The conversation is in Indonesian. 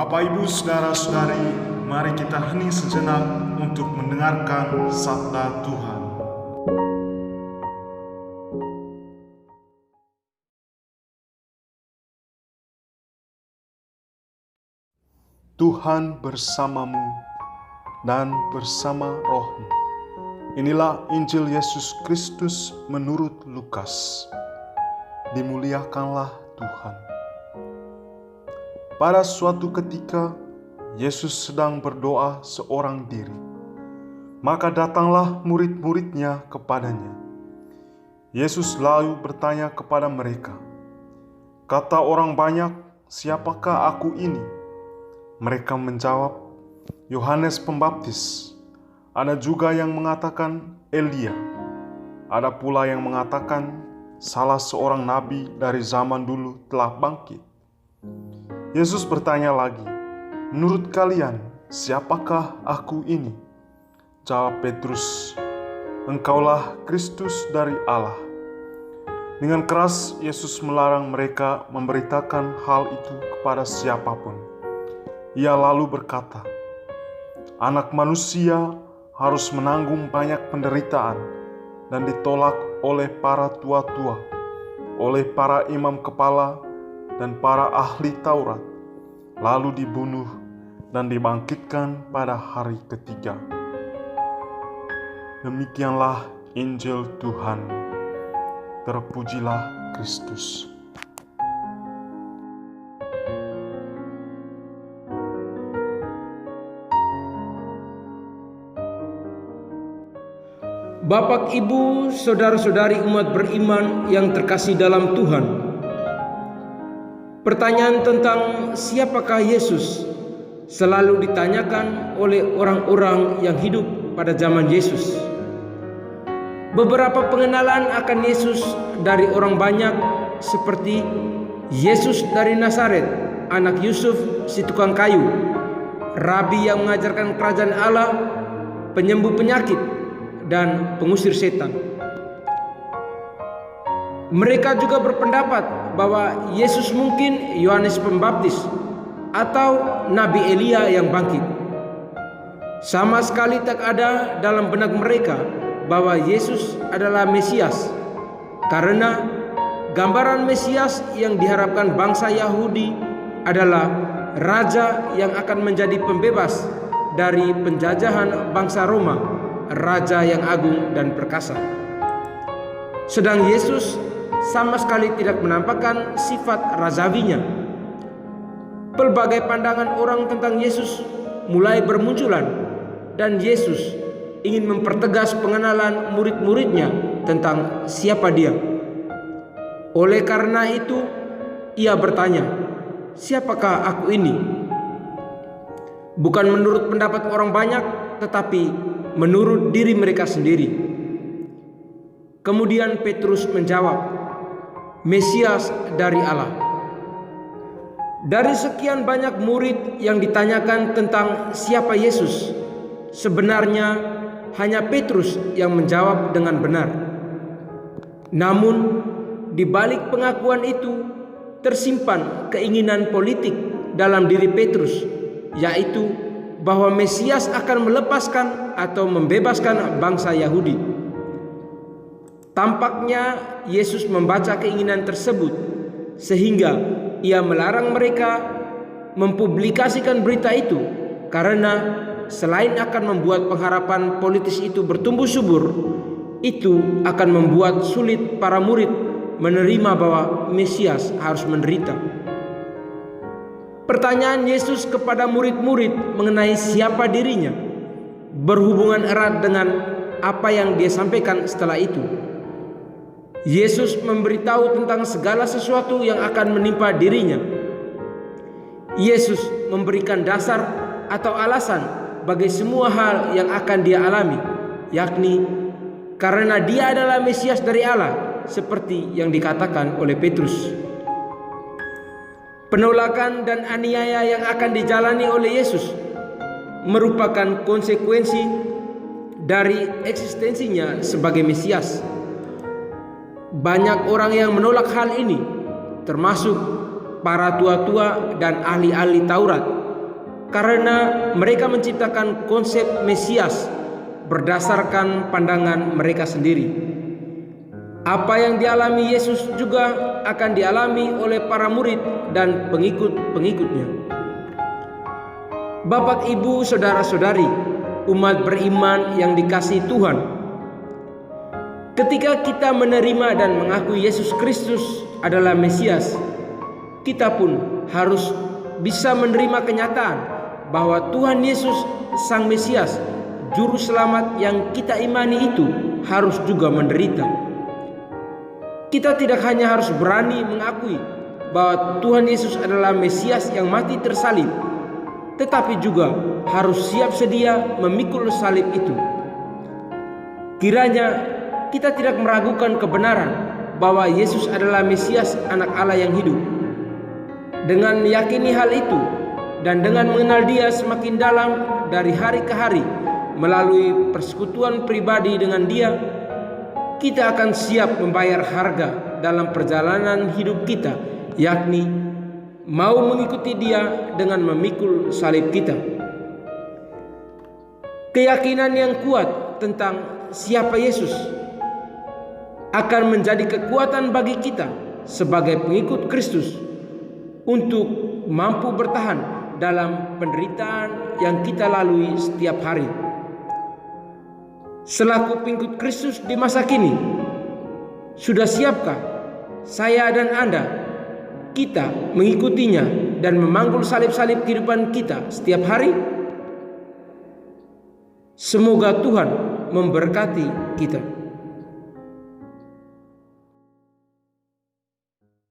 Bapak, Ibu, Saudara-saudari, mari kita hening sejenak untuk mendengarkan sabda Tuhan. Tuhan bersamamu dan bersama rohmu. Inilah Injil Yesus Kristus menurut Lukas. Dimuliakanlah Tuhan. Pada suatu ketika, Yesus sedang berdoa seorang diri. Maka datanglah murid-muridnya kepadanya. Yesus lalu bertanya kepada mereka, "Kata orang banyak, siapakah aku ini?" Mereka menjawab, "Yohanes Pembaptis. Ada juga yang mengatakan Elia. Ada pula yang mengatakan salah seorang nabi dari zaman dulu telah bangkit." Yesus bertanya lagi, "Menurut kalian, siapakah aku ini?" Jawab Petrus, "Engkaulah Kristus dari Allah." Dengan keras Yesus melarang mereka memberitakan hal itu kepada siapapun. Ia lalu berkata, "Anak manusia harus menanggung banyak penderitaan dan ditolak oleh para tua-tua, oleh para imam kepala dan para ahli Taurat, lalu dibunuh dan dibangkitkan pada hari ketiga." Demikianlah Injil Tuhan. Terpujilah Kristus. Bapak, Ibu, Saudara-saudari umat beriman yang terkasih dalam Tuhan. Pertanyaan tentang siapakah Yesus selalu ditanyakan oleh orang-orang yang hidup pada zaman Yesus. Beberapa pengenalan akan Yesus dari orang banyak seperti Yesus dari Nazaret, anak Yusuf si tukang kayu, rabi yang mengajarkan kerajaan Allah, penyembuh penyakit, dan pengusir setan. Mereka juga berpendapat bahwa Yesus mungkin Yohanes Pembaptis atau Nabi Elia yang bangkit. Sama sekali tak ada dalam benak mereka bahwa Yesus adalah Mesias, karena gambaran Mesias yang diharapkan bangsa Yahudi adalah raja yang akan menjadi pembebas dari penjajahan bangsa Roma, raja yang agung dan perkasa. Sedang Yesus sama sekali tidak menampakkan sifat rajawinya. Pelbagai pandangan orang tentang Yesus mulai bermunculan, dan Yesus ingin mempertegas pengenalan murid-muridnya tentang siapa dia. Oleh karena itu, ia bertanya, "Siapakah aku ini?" Bukan menurut pendapat orang banyak, tetapi menurut diri mereka sendiri. Kemudian Petrus menjawab, "Mesias dari Allah." Dari sekian banyak murid yang ditanyakan tentang siapa Yesus, sebenarnya hanya Petrus yang menjawab dengan benar. Namun, di balik pengakuan itu tersimpan keinginan politik dalam diri Petrus, yaitu bahwa Mesias akan melepaskan atau membebaskan bangsa Yahudi. Tampaknya Yesus membaca keinginan tersebut, sehingga ia melarang mereka mempublikasikan berita itu, karena selain akan membuat pengharapan politis itu bertumbuh subur, itu akan membuat sulit para murid menerima bahwa Mesias harus menderita. Pertanyaan Yesus kepada murid-murid mengenai siapa dirinya berhubungan erat dengan apa yang dia sampaikan setelah itu. Yesus memberitahu tentang segala sesuatu yang akan menimpa dirinya. Yesus memberikan dasar atau alasan bagi semua hal yang akan dia alami, yakni karena dia adalah Mesias dari Allah, seperti yang dikatakan oleh Petrus. Penolakan dan aniaya yang akan dijalani oleh Yesus merupakan konsekuensi dari eksistensinya sebagai Mesias. Banyak orang yang menolak hal ini, termasuk para tua-tua dan ahli-ahli Taurat karena mereka menciptakan konsep Mesias berdasarkan pandangan mereka sendiri. Apa yang dialami Yesus juga akan dialami oleh para murid dan pengikut-pengikutnya. Bapak, Ibu, saudara-saudari, umat beriman yang dikasihi Tuhan, ketika kita menerima dan mengakui Yesus Kristus adalah Mesias, kita pun harus bisa menerima kenyataan bahwa Tuhan Yesus Sang Mesias, Juru Selamat yang kita imani itu, harus juga menderita. Kita tidak hanya harus berani mengakui bahwa Tuhan Yesus adalah Mesias yang mati tersalib, tetapi juga harus siap sedia memikul salib itu. Kiranya kita tidak meragukan kebenaran bahwa Yesus adalah Mesias, Anak Allah yang hidup. Dengan meyakini hal itu dan dengan mengenal Dia semakin dalam dari hari ke hari melalui persekutuan pribadi dengan Dia, kita akan siap membayar harga dalam perjalanan hidup kita, yakni mau mengikuti Dia dengan memikul salib kita. Keyakinan yang kuat tentang siapa Yesus akan menjadi kekuatan bagi kita sebagai pengikut Kristus untuk mampu bertahan dalam penderitaan yang kita lalui setiap hari. Selaku pengikut Kristus di masa kini, sudah siapkah saya dan Anda, kita mengikutinya dan memanggul salib-salib kehidupan kita setiap hari? Semoga Tuhan memberkati kita.